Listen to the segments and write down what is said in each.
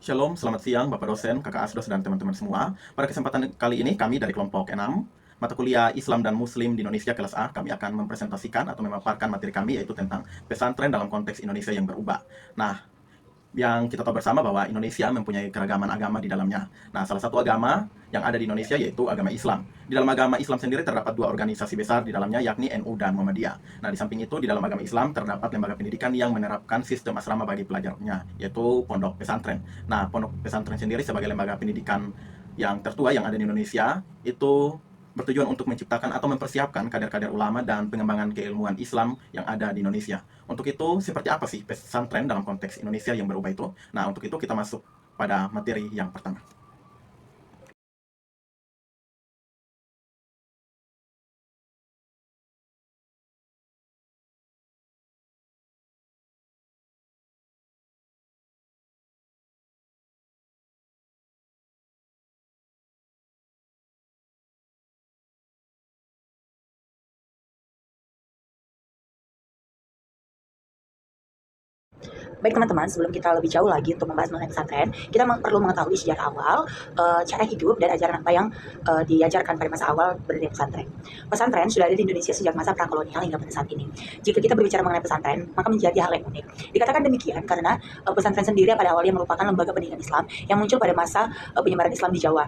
Shalom, selamat siang Bapak dosen, Kakak Asdos, dan teman-teman semua. Pada kesempatan kali ini kami dari kelompok 6, mata kuliah Islam dan Muslim di Indonesia kelas A, kami akan mempresentasikan atau memaparkan materi kami yaitu tentang pesantren dalam konteks Indonesia yang berubah. Nah, yang kita tahu bersama bahwa Indonesia mempunyai keragaman agama di dalamnya. Nah, salah satu agama yang ada di Indonesia yaitu agama Islam. Di dalam agama Islam sendiri terdapat dua organisasi besar di dalamnya, yakni NU dan Muhammadiyah. Nah, di samping itu, di dalam agama Islam terdapat lembaga pendidikan yang menerapkan sistem asrama bagi pelajarnya, yaitu pondok pesantren. Nah, pondok pesantren sendiri sebagai lembaga pendidikan yang tertua yang ada di Indonesia, itu bertujuan untuk menciptakan atau mempersiapkan kader-kader ulama dan pengembangan keilmuan Islam yang ada di Indonesia. Untuk itu, seperti apa sih pesantren dalam konteks Indonesia yang berubah itu? Nah, untuk itu kita masuk pada materi yang pertama. Baik teman-teman, sebelum kita lebih jauh lagi untuk membahas mengenai pesantren, kita perlu mengetahui sejarah awal, cara hidup dan ajaran apa yang diajarkan pada masa awal berdirinya pesantren. Pesantren sudah ada di Indonesia sejak masa prakolonial hingga pada saat ini. Jika kita berbicara mengenai pesantren, maka menjadi hal yang unik. Dikatakan demikian karena pesantren sendiri pada awalnya merupakan lembaga pendidikan Islam yang muncul pada masa penyebaran Islam di Jawa.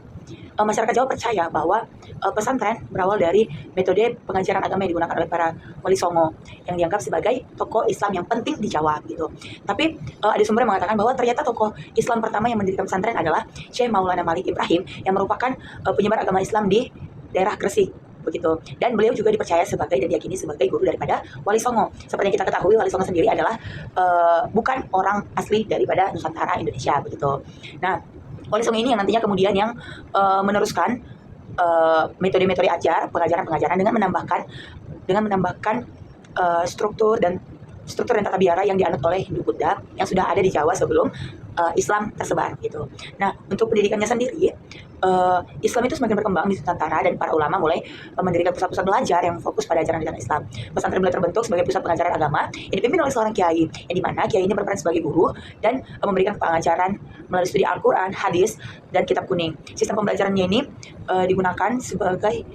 Masyarakat Jawa percaya bahwa pesantren berawal dari metode pengajaran agama yang digunakan oleh para wali songo yang dianggap sebagai tokoh Islam yang penting di Jawa gitu. Tapi ada sumber yang mengatakan bahwa ternyata tokoh Islam pertama yang mendirikan pesantren adalah Syekh Maulana Malik Ibrahim yang merupakan penyebar agama Islam di daerah Gresik begitu, dan beliau juga dipercaya sebagai dan diyakini sebagai guru daripada Wali Songo. Seperti yang kita ketahui, Wali Songo sendiri adalah bukan orang asli daripada Nusantara Indonesia begitu. Nah, Wali Songo ini yang nantinya kemudian yang meneruskan metode-metode pengajaran dengan menambahkan struktur dan tata biara yang dianut oleh Hindu Buddha yang sudah ada di Jawa sebelum Islam tersebar gitu. Nah, untuk pendidikannya sendiri, Islam itu semakin berkembang di Nusantara dan para ulama mulai mendirikan pusat-pusat belajar yang fokus pada ajaran-ajaran Islam. Pesantren mulai terbentuk sebagai pusat pengajaran agama yang dipimpin oleh seorang kiai, yang dimana kiai ini berperan sebagai guru dan memberikan pengajaran melalui studi Al-Quran, hadis, dan kitab kuning. Sistem pembelajarannya ini digunakan sebagai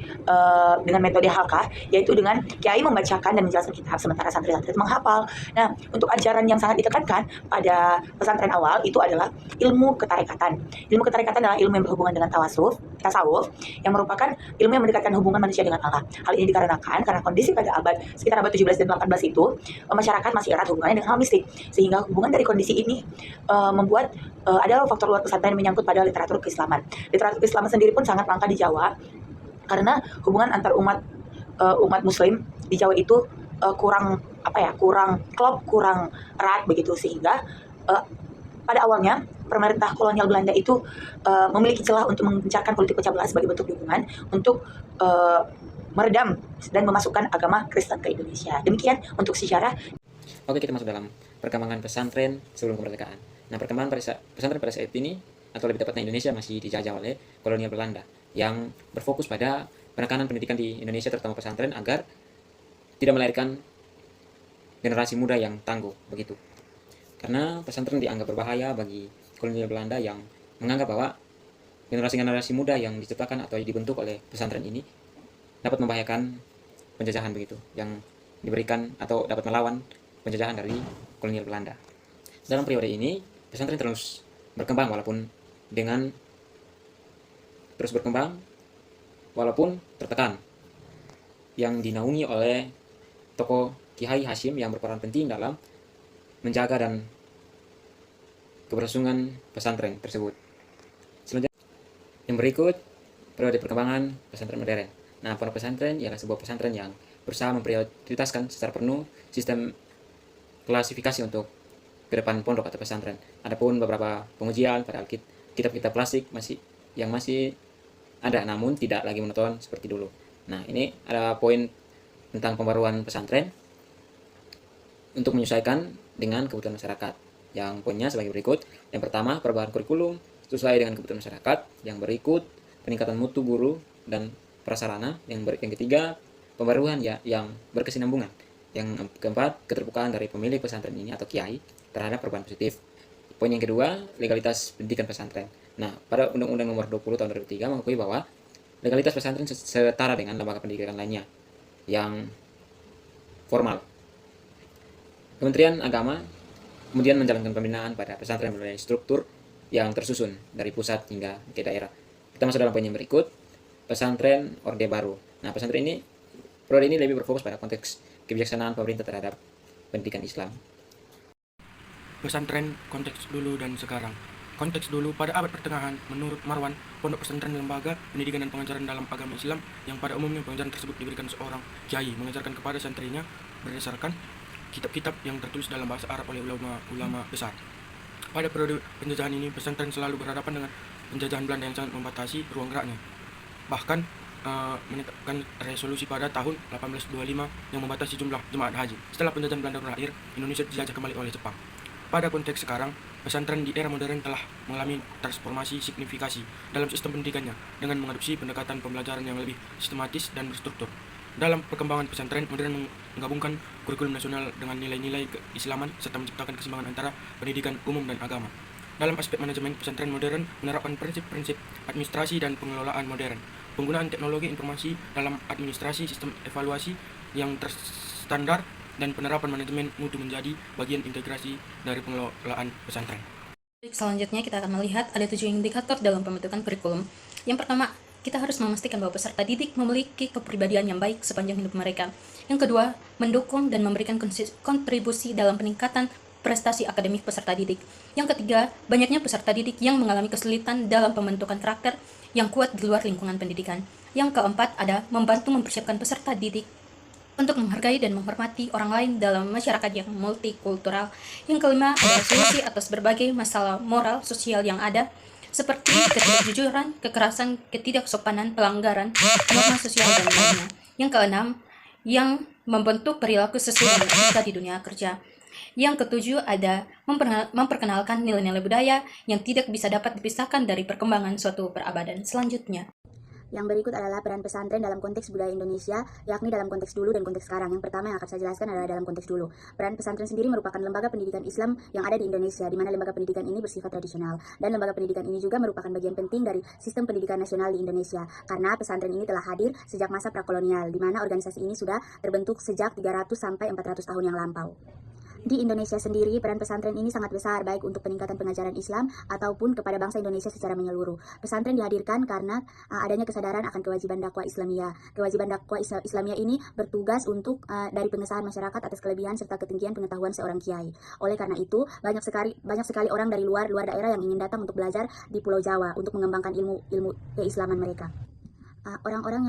dengan metode halqah, yaitu dengan kiai membacakan dan menjelaskan kitab sementara santri-santri menghafal. Nah, untuk ajaran yang sangat ditekankan pada pesantren awal itu adalah ilmu ketarekatan. Ilmu ketarekatan adalah ilmu yang berhubungan dengan tasawuf, yang merupakan ilmu yang mendekatkan hubungan manusia dengan Allah. Hal ini dikarenakan karena kondisi pada sekitar abad 17 dan 18 itu, masyarakat masih erat hubungannya dengan hal mistik, sehingga hubungan dari kondisi ini membuat ada faktor luar pesantren yang menyangkut pada literatur keislaman. Literatur keislaman sendiri pun sangat langka di Jawa karena hubungan antar umat Muslim di Jawa itu kurang klop, kurang erat begitu, sehingga pada awalnya pemerintah kolonial Belanda itu memiliki celah untuk mengencarkan politik pecah belah sebagai bentuk dukungan untuk meredam dan memasukkan agama Kristen ke Indonesia. Demikian untuk sejarah. Oke, kita masuk dalam perkembangan pesantren sebelum kemerdekaan. Nah, perkembangan pesantren pada saat ini, atau lebih tepatnya Indonesia, masih dijajah oleh kolonial Belanda yang berfokus pada penekanan pendidikan di Indonesia, terutama pesantren, agar tidak melahirkan generasi muda yang tangguh begitu. Karena pesantren dianggap berbahaya bagi kolonial Belanda yang menganggap bahwa generasi-generasi muda yang diciptakan atau dibentuk oleh pesantren ini dapat membahayakan penjajahan begitu, yang diberikan atau dapat melawan penjajahan dari kolonial Belanda. Dalam periode ini, pesantren terus berkembang walaupun tertekan, yang dinaungi oleh tokoh Kiai Hashim yang berperan penting dalam menjaga dan keberlangsungan pesantren tersebut. Selanjutnya, yang berikut, periode perkembangan pesantren modern. Nah, pondok pesantren ialah sebuah pesantren yang berusaha memprioritaskan secara penuh sistem klasifikasi untuk ke depan pondok atau pesantren. Adapun beberapa pengujian pada kitab-kitab klasik masih ada, namun tidak lagi monoton seperti dulu. Nah, ini ada poin tentang pembaruan pesantren untuk menyesuaikan dengan kebutuhan masyarakat. Yang poinnya sebagai berikut. Yang pertama, perubahan kurikulum sesuai dengan kebutuhan masyarakat. Yang berikut, peningkatan mutu guru dan prasarana. Yang ketiga, pembaruan yang berkesinambungan. Yang keempat, keterbukaan dari pemilik pesantren ini atau kiai terhadap perubahan positif. Poin yang kedua, legalitas pendidikan pesantren. Nah, pada Undang-Undang Nomor 20 Tahun 2003 mengakui bahwa legalitas pesantren setara dengan lembaga pendidikan lainnya yang formal. Kementerian Agama kemudian menjalankan pembinaan pada pesantren melalui struktur yang tersusun dari pusat hingga ke daerah. Kita masuk dalam poin yang berikut, pesantren Orde Baru. Nah, pesantren ini, periode ini lebih berfokus pada konteks kebijaksanaan pemerintah terhadap pendidikan Islam. Pesantren konteks dulu dan sekarang. Konteks dulu pada abad pertengahan, menurut Marwan, pondok pesantren lembaga pendidikan dan pengajaran dalam agama Islam yang pada umumnya pengajaran tersebut diberikan seorang kiai mengajarkan kepada santrinya berdasarkan kitab-kitab yang tertulis dalam bahasa Arab oleh ulama besar. Pada periode penjajahan ini, pesantren selalu berhadapan dengan penjajahan Belanda yang sangat membatasi ruang geraknya. Bahkan menetapkan resolusi pada tahun 1825 yang membatasi jumlah jemaat haji. Setelah penjajahan Belanda berakhir, Indonesia dijajah kembali oleh Jepang. Pada konteks sekarang, pesantren di era modern telah mengalami transformasi signifikasi dalam sistem pendidikannya dengan mengadopsi pendekatan pembelajaran yang lebih sistematis dan berstruktur. Dalam perkembangan pesantren modern menggabungkan kurikulum nasional dengan nilai-nilai keislaman serta menciptakan keseimbangan antara pendidikan umum dan agama. Dalam aspek manajemen, pesantren modern menerapkan prinsip-prinsip administrasi dan pengelolaan modern, penggunaan teknologi informasi dalam administrasi, sistem evaluasi yang terstandar, dan penerapan manajemen mutu menjadi bagian integrasi dari pengelolaan pesantren. Selanjutnya kita akan melihat ada 7 indikator dalam pembentukan kurikulum. Yang pertama, kita harus memastikan bahwa peserta didik memiliki kepribadian yang baik sepanjang hidup mereka. Yang kedua, mendukung dan memberikan kontribusi dalam peningkatan prestasi akademik peserta didik. Yang ketiga, banyaknya peserta didik yang mengalami kesulitan dalam pembentukan karakter yang kuat di luar lingkungan pendidikan. Yang keempat, ada membantu mempersiapkan peserta didik untuk menghargai dan menghormati orang lain dalam masyarakat yang multikultural. Yang kelima, ada solusi atas berbagai masalah moral sosial yang ada, seperti ketidakjujuran, kekerasan, ketidaksopanan, pelanggaran, norma sosial, dan lainnya. Yang keenam, yang membentuk perilaku sesuai dengan etika di dunia kerja. Yang ketujuh, ada memperkenalkan nilai-nilai budaya yang tidak bisa dapat dipisahkan dari perkembangan suatu peradaban selanjutnya. Yang berikut adalah peran pesantren dalam konteks budaya Indonesia, yakni dalam konteks dulu dan konteks sekarang. Yang pertama yang akan saya jelaskan adalah dalam konteks dulu. Peran pesantren sendiri merupakan lembaga pendidikan Islam yang ada di Indonesia, di mana lembaga pendidikan ini bersifat tradisional. Dan lembaga pendidikan ini juga merupakan bagian penting dari sistem pendidikan nasional di Indonesia, karena pesantren ini telah hadir sejak masa prakolonial, di mana organisasi ini sudah terbentuk sejak 300 sampai 400 tahun yang lampau. Di Indonesia sendiri, peran pesantren ini sangat besar, baik untuk peningkatan pengajaran Islam ataupun kepada bangsa Indonesia secara menyeluruh. Pesantren dihadirkan karena adanya kesadaran akan kewajiban dakwah Islamiyah. Kewajiban dakwah Islamiyah ini bertugas untuk dari pengesahan masyarakat atas kelebihan serta ketinggian pengetahuan seorang kiai. Oleh karena itu, banyak sekali orang dari luar daerah yang ingin datang untuk belajar di Pulau Jawa untuk mengembangkan ilmu keislaman mereka. Orang-orang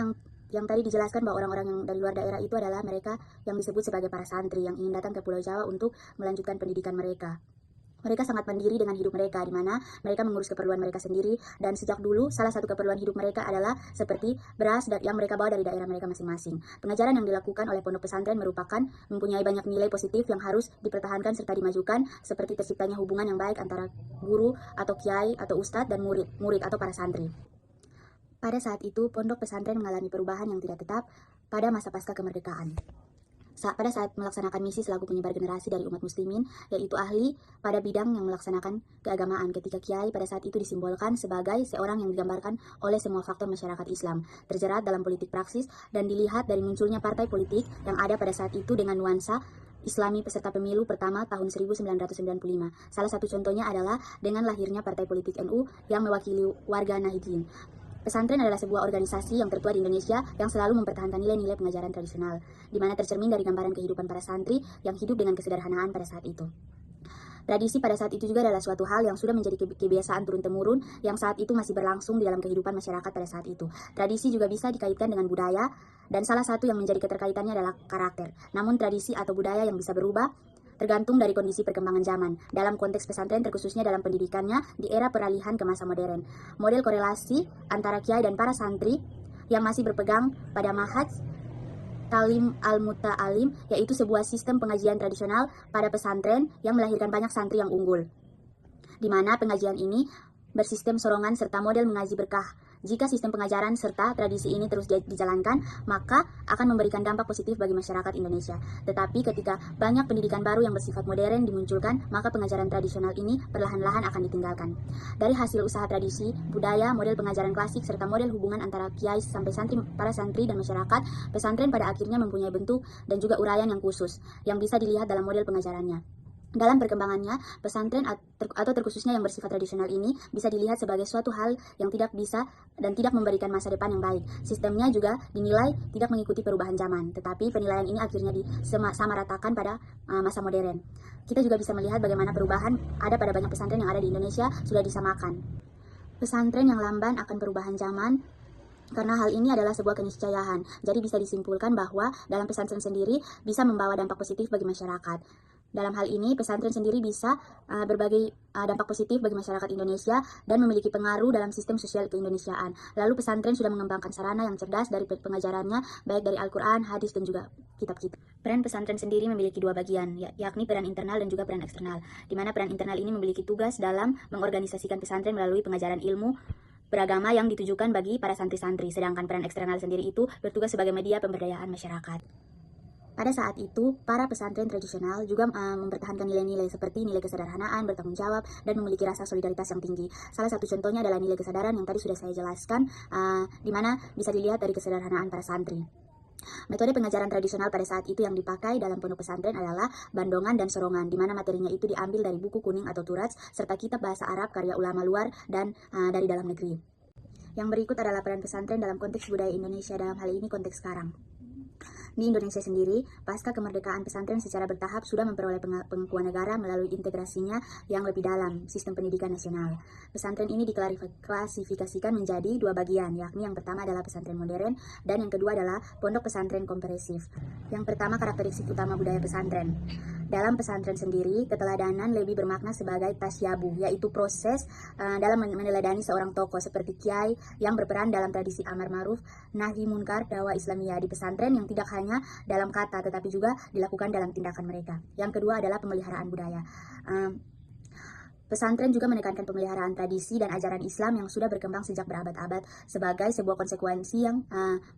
yang tadi dijelaskan bahwa orang-orang yang dari luar daerah itu adalah mereka yang disebut sebagai para santri yang ingin datang ke Pulau Jawa untuk melanjutkan pendidikan mereka. Mereka sangat mandiri dengan hidup mereka, di mana mereka mengurus keperluan mereka sendiri, dan sejak dulu salah satu keperluan hidup mereka adalah seperti beras yang mereka bawa dari daerah mereka masing-masing. Pengajaran yang dilakukan oleh pondok pesantren mempunyai banyak nilai positif yang harus dipertahankan serta dimajukan, seperti terciptanya hubungan yang baik antara guru atau kiai atau ustadz dan murid atau para santri. Pada saat itu, pondok pesantren mengalami perubahan yang tidak tetap pada masa pasca kemerdekaan. Pada saat melaksanakan misi selaku penyebar generasi dari umat muslimin, yaitu ahli pada bidang yang melaksanakan keagamaan, ketika kiai pada saat itu disimbolkan sebagai seorang yang digambarkan oleh semua faktor masyarakat Islam, terjerat dalam politik praksis, dan dilihat dari munculnya partai politik yang ada pada saat itu dengan nuansa Islami peserta pemilu pertama tahun 1995. Salah satu contohnya adalah dengan lahirnya partai politik NU yang mewakili warga Nahdien. Pesantren adalah sebuah organisasi yang tertua di Indonesia yang selalu mempertahankan nilai-nilai pengajaran tradisional, di mana tercermin dari gambaran kehidupan para santri yang hidup dengan kesederhanaan pada saat itu. Tradisi pada saat itu juga adalah suatu hal yang sudah menjadi kebiasaan turun-temurun yang saat itu masih berlangsung di dalam kehidupan masyarakat pada saat itu. Tradisi juga bisa dikaitkan dengan budaya, dan salah satu yang menjadi keterkaitannya adalah karakter. Namun tradisi atau budaya yang bisa berubah tergantung dari kondisi perkembangan zaman. Dalam konteks pesantren, terkhususnya dalam pendidikannya di era peralihan ke masa modern. Model korelasi antara kiai dan para santri yang masih berpegang pada Ma'had Talim Al-Muta'alim, yaitu sebuah sistem pengajian tradisional pada pesantren yang melahirkan banyak santri yang unggul, di mana pengajian ini bersistem sorongan serta model mengaji berkah, Jika sistem pengajaran serta tradisi ini terus dijalankan, maka akan memberikan dampak positif bagi masyarakat Indonesia. Tetapi ketika banyak pendidikan baru yang bersifat modern dimunculkan, maka pengajaran tradisional ini perlahan-lahan akan ditinggalkan. Dari hasil usaha tradisi, budaya, model pengajaran klasik, serta model hubungan antara kiai sampai santri, para santri dan masyarakat, pesantren pada akhirnya mempunyai bentuk dan juga uraian yang khusus, yang bisa dilihat dalam model pengajarannya. Dalam perkembangannya, pesantren atau terkhususnya yang bersifat tradisional ini bisa dilihat sebagai suatu hal yang tidak bisa dan tidak memberikan masa depan yang baik. Sistemnya juga dinilai tidak mengikuti perubahan zaman, tetapi penilaian ini akhirnya disamaratakan pada masa modern. Kita juga bisa melihat bagaimana perubahan ada pada banyak pesantren yang ada di Indonesia sudah disamakan. Pesantren yang lamban akan perubahan zaman, karena hal ini adalah sebuah keniscayaan. Jadi bisa disimpulkan bahwa dalam pesantren sendiri bisa membawa dampak positif bagi masyarakat. Dalam hal ini, pesantren sendiri bisa berbagi dampak positif bagi masyarakat Indonesia dan memiliki pengaruh dalam sistem sosial keindonesiaan. Lalu pesantren sudah mengembangkan sarana yang cerdas dari pengajarannya, baik dari Al-Quran, hadis, dan juga kitab-kitab. Peran pesantren sendiri memiliki dua bagian, yakni peran internal dan juga peran eksternal, di mana peran internal ini memiliki tugas dalam mengorganisasikan pesantren melalui pengajaran ilmu beragama yang ditujukan bagi para santri-santri, sedangkan peran eksternal sendiri itu bertugas sebagai media pemberdayaan masyarakat. Pada saat itu, para pesantren tradisional juga mempertahankan nilai-nilai seperti nilai kesederhanaan, bertanggung jawab, dan memiliki rasa solidaritas yang tinggi. Salah satu contohnya adalah nilai kesadaran yang tadi sudah saya jelaskan, di mana bisa dilihat dari kesederhanaan para santri. Metode pengajaran tradisional pada saat itu yang dipakai dalam pondok pesantren adalah bandongan dan sorongan, di mana materinya itu diambil dari buku kuning atau turats, serta kitab bahasa Arab karya ulama luar dan dari dalam negeri. Yang berikut adalah peran pesantren dalam konteks budaya Indonesia, dalam hal ini konteks sekarang. Di Indonesia sendiri, pasca kemerdekaan pesantren secara bertahap sudah memperoleh pengakuan negara melalui integrasinya yang lebih dalam sistem pendidikan nasional. Pesantren ini diklasifikasikan menjadi dua bagian, yakni yang pertama adalah pesantren modern dan yang kedua adalah pondok pesantren komprehensif. Yang pertama, karakteristik utama budaya pesantren. Dalam pesantren sendiri, keteladanan lebih bermakna sebagai tasyabuh, yaitu proses dalam meneladani seorang tokoh seperti kiai yang berperan dalam tradisi amar ma'ruf, nahi munkar, dakwah Islamiyah di pesantren yang tidak hanya dalam kata tetapi juga dilakukan dalam tindakan mereka. Yang kedua adalah pemeliharaan budaya. Pesantren juga menekankan pemeliharaan tradisi dan ajaran Islam yang sudah berkembang sejak berabad-abad sebagai sebuah konsekuensi yang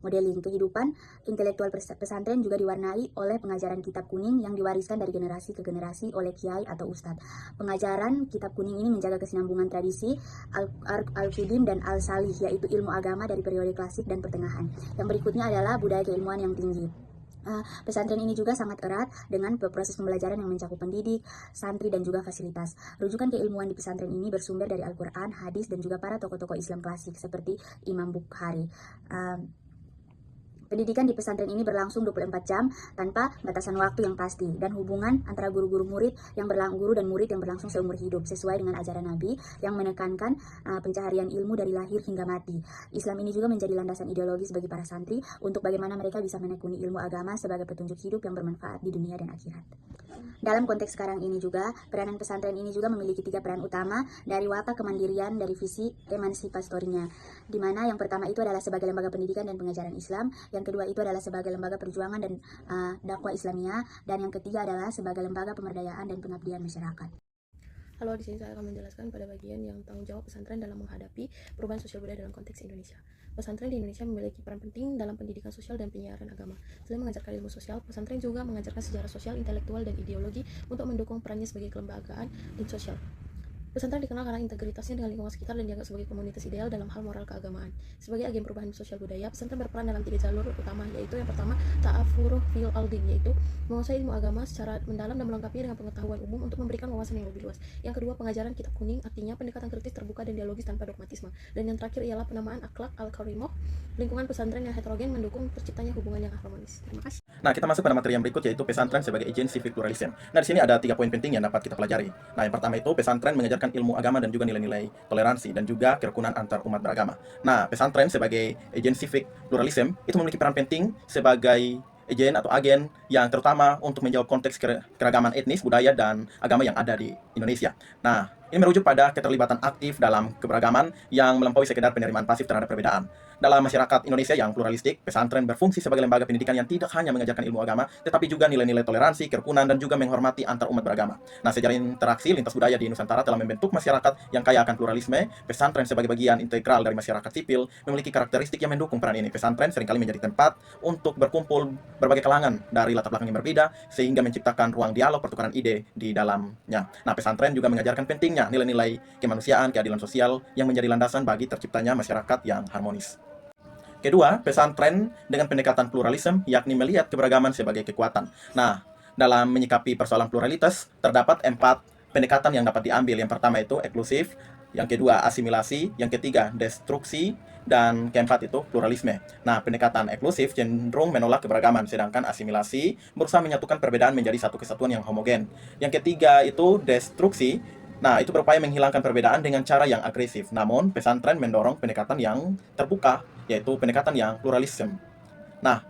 modeling kehidupan. Intelektual pesantren juga diwarnai oleh pengajaran kitab kuning yang diwariskan dari generasi ke generasi oleh kiai atau ustadz. Pengajaran kitab kuning ini menjaga kesinambungan tradisi Al-Qudim dan Al-Salih, yaitu ilmu agama dari periode klasik dan pertengahan. Yang berikutnya adalah budaya keilmuan yang tinggi. Pesantren ini juga sangat erat dengan proses pembelajaran yang mencakup pendidik, santri, dan juga fasilitas. Rujukan keilmuan di pesantren ini bersumber dari Al-Quran, hadis, dan juga para tokoh-tokoh Islam klasik seperti Imam Bukhari. Pendidikan di pesantren ini berlangsung 24 jam tanpa batasan waktu yang pasti, dan hubungan antara guru dan murid yang berlangsung seumur hidup sesuai dengan ajaran Nabi yang menekankan pencaharian ilmu dari lahir hingga mati. Islam ini juga menjadi landasan ideologis bagi para santri untuk bagaimana mereka bisa menekuni ilmu agama sebagai petunjuk hidup yang bermanfaat di dunia dan akhirat. Dalam konteks sekarang ini juga, peranan pesantren ini juga memiliki 3 peran utama dari watak kemandirian dari visi emansipatorinya, di mana yang pertama itu adalah sebagai lembaga pendidikan dan pengajaran Islam, yang kedua itu adalah sebagai lembaga perjuangan dan dakwah Islamiyah, dan yang ketiga adalah sebagai lembaga pemberdayaan dan pengabdian masyarakat. Halo, di sini saya akan menjelaskan pada bagian yang tanggung jawab pesantren dalam menghadapi perubahan sosial budaya dalam konteks Indonesia. Pesantren di Indonesia memiliki peran penting dalam pendidikan sosial dan penyiaran agama. Selain mengajarkan ilmu sosial, pesantren juga mengajarkan sejarah sosial, intelektual, dan ideologi untuk mendukung perannya sebagai kelembagaan dan sosial. Pesantren dikenal karena integritasnya dengan lingkungan sekitar dan dianggap sebagai komunitas ideal dalam hal moral keagamaan. Sebagai agen perubahan sosial budaya, pesantren berperan dalam 3 jalur utama, yaitu yang pertama, ta'afuruh fil aldin, yaitu menguasai ilmu agama secara mendalam dan melengkapinya dengan pengetahuan umum untuk memberikan wawasan yang lebih luas. Yang kedua, pengajaran kitab kuning, artinya pendekatan kritis, terbuka, dan dialogis tanpa dogmatisme. Dan yang terakhir ialah penamaan akhlak al-karimah, lingkungan pesantren yang heterogen mendukung terciptanya hubungan yang harmonis. Terima kasih. Nah, kita masuk pada materi yang berikut, yaitu pesantren sebagai agent civic pluralism. Nah, di sini ada 3 poin penting yang dapat kita pelajari. Nah, yang pertama itu pesantren mengajarkan ilmu agama dan juga nilai-nilai toleransi dan juga kerukunan antar umat beragama. Nah, pesantren sebagai agent civic pluralism itu memiliki peran penting sebagai agen yang terutama untuk menjawab konteks keragaman etnis, budaya, dan agama yang ada di Indonesia. Nah, ini merujuk pada keterlibatan aktif dalam keberagaman yang melampaui sekedar penerimaan pasif terhadap perbedaan. dalam masyarakat Indonesia yang pluralistik, pesantren berfungsi sebagai lembaga pendidikan yang tidak hanya mengajarkan ilmu agama, tetapi juga nilai-nilai toleransi, kerukunan, dan juga menghormati antar umat beragama. Nah, sejarah interaksi lintas budaya di Nusantara telah membentuk masyarakat yang kaya akan pluralisme. Pesantren sebagai bagian integral dari masyarakat sipil memiliki karakteristik yang mendukung peran ini. Pesantren seringkali menjadi tempat untuk berkumpul berbagai kalangan dari latar belakang yang berbeda, sehingga menciptakan ruang dialog pertukaran ide di dalamnya. Nah, pesantren juga mengajarkan pentingnya nilai-nilai kemanusiaan, keadilan sosial yang menjadi landasan bagi terciptanya masyarakat yang harmonis. Kedua, pesantren dengan pendekatan pluralisme yakni melihat keberagaman sebagai kekuatan. Nah, dalam menyikapi persoalan pluralitas, terdapat 4 pendekatan yang dapat diambil. Yang pertama itu eksklusif, yang kedua asimilasi, yang ketiga destruksi, dan keempat itu pluralisme. Nah, pendekatan eksklusif cenderung menolak keberagaman, sedangkan asimilasi berusaha menyatukan perbedaan menjadi satu kesatuan yang homogen. Yang ketiga itu destruksi. Nah, itu berupaya menghilangkan perbedaan dengan cara yang agresif. Namun, pesantren mendorong pendekatan yang terbuka, yaitu pendekatan yang pluralisme. Nah,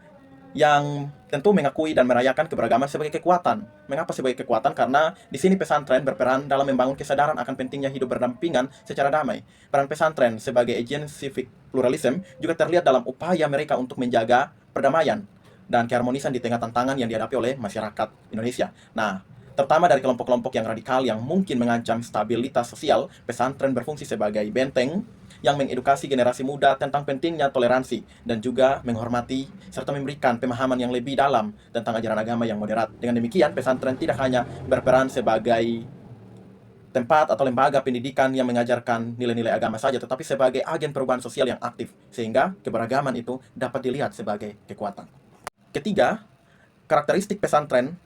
yang tentu mengakui dan merayakan keberagaman sebagai kekuatan. Mengapa sebagai kekuatan? Karena di sini pesantren berperan dalam membangun kesadaran akan pentingnya hidup berdampingan secara damai. Peran pesantren sebagai agen civic pluralism juga terlihat dalam upaya mereka untuk menjaga perdamaian dan keharmonisan di tengah tantangan yang dihadapi oleh masyarakat Indonesia. Nah, terutama dari kelompok-kelompok yang radikal yang mungkin mengancam stabilitas sosial, pesantren berfungsi sebagai benteng yang mengedukasi generasi muda tentang pentingnya toleransi dan juga menghormati serta memberikan pemahaman yang lebih dalam tentang ajaran agama yang moderat. Dengan demikian, pesantren tidak hanya berperan sebagai tempat atau lembaga pendidikan yang mengajarkan nilai-nilai agama saja, tetapi sebagai agen perubahan sosial yang aktif, sehingga keberagaman itu dapat dilihat sebagai kekuatan. Ketiga, karakteristik pesantren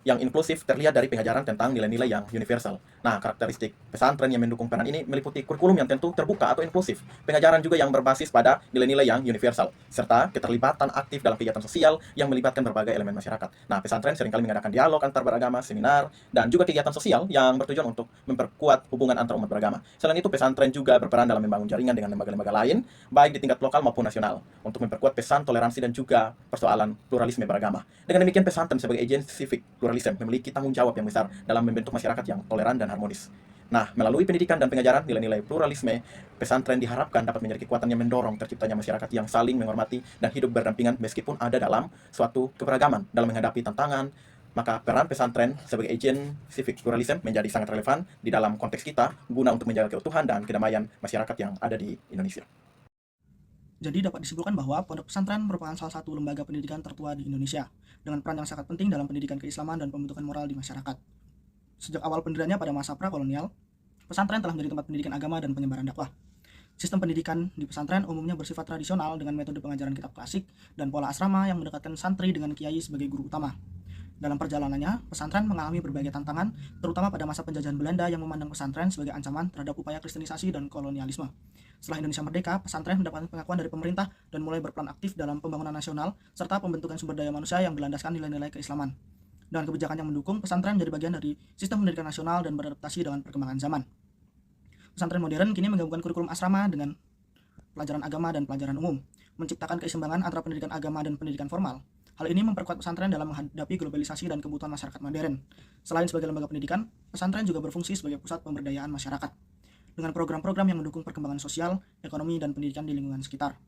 yang inklusif terlihat dari pengajaran tentang nilai-nilai yang universal. Nah, karakteristik pesantren yang mendukung peran ini meliputi kurikulum yang tentu terbuka atau inklusif, pengajaran juga yang berbasis pada nilai-nilai yang universal, serta keterlibatan aktif dalam kegiatan sosial yang melibatkan berbagai elemen masyarakat. Nah, pesantren seringkali mengadakan dialog antar beragama, seminar, dan juga kegiatan sosial yang bertujuan untuk memperkuat hubungan antar umat beragama. Selain itu, pesantren juga berperan dalam membangun jaringan dengan lembaga-lembaga lain, baik di tingkat lokal maupun nasional, untuk memperkuat pesan toleransi dan juga persoalan pluralisme beragama. Dengan demikian, pesantren sebagai agen civic pluralisme memiliki tanggung jawab yang besar dalam membentuk masyarakat yang toleran dan harmonis. Nah, melalui pendidikan dan pengajaran nilai-nilai pluralisme, pesantren diharapkan dapat menjadi kekuatan yang mendorong terciptanya masyarakat yang saling menghormati dan hidup berdampingan meskipun ada dalam suatu keberagaman dalam menghadapi tantangan. Maka peran pesantren sebagai agen civic pluralism menjadi sangat relevan di dalam konteks kita guna untuk menjaga keutuhan dan kedamaian masyarakat yang ada di Indonesia. Jadi dapat disimpulkan bahwa pondok pesantren merupakan salah satu lembaga pendidikan tertua di Indonesia, dengan peran yang sangat penting dalam pendidikan keislaman dan pembentukan moral di masyarakat. Sejak awal pendiriannya pada masa prakolonial, pesantren telah menjadi tempat pendidikan agama dan penyebaran dakwah. Sistem pendidikan di pesantren umumnya bersifat tradisional dengan metode pengajaran kitab klasik dan pola asrama yang mendekatkan santri dengan kiai sebagai guru utama. Dalam perjalanannya, pesantren mengalami berbagai tantangan, terutama pada masa penjajahan Belanda yang memandang pesantren sebagai ancaman terhadap upaya kristenisasi dan kolonialisme. Setelah Indonesia merdeka, pesantren mendapatkan pengakuan dari pemerintah dan mulai berperan aktif dalam pembangunan nasional serta pembentukan sumber daya manusia yang berlandaskan nilai-nilai keislaman. Dengan kebijakan yang mendukung, pesantren menjadi bagian dari sistem pendidikan nasional dan beradaptasi dengan perkembangan zaman. Pesantren modern kini menggabungkan kurikulum asrama dengan pelajaran agama dan pelajaran umum, menciptakan keseimbangan antara pendidikan agama dan pendidikan formal. Hal ini memperkuat pesantren dalam menghadapi globalisasi dan kebutuhan masyarakat modern. Selain sebagai lembaga pendidikan, pesantren juga berfungsi sebagai pusat pemberdayaan masyarakat, dengan program-program yang mendukung perkembangan sosial, ekonomi, dan pendidikan di lingkungan sekitar.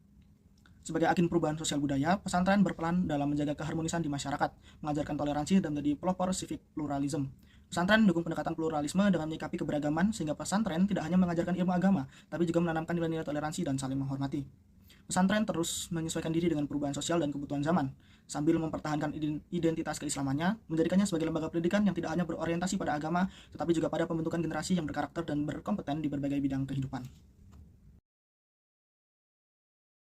Sebagai agen perubahan sosial budaya, pesantren berperan dalam menjaga keharmonisan di masyarakat, mengajarkan toleransi, dan menjadi pelopor civic pluralism. Pesantren mendukung pendekatan pluralisme dengan menyikapi keberagaman, sehingga pesantren tidak hanya mengajarkan ilmu agama, tapi juga menanamkan nilai-nilai toleransi dan saling menghormati. Pesantren terus menyesuaikan diri dengan perubahan sosial dan kebutuhan zaman, sambil mempertahankan identitas keislamannya, menjadikannya sebagai lembaga pendidikan yang tidak hanya berorientasi pada agama, tetapi juga pada pembentukan generasi yang berkarakter dan berkompeten di berbagai bidang kehidupan.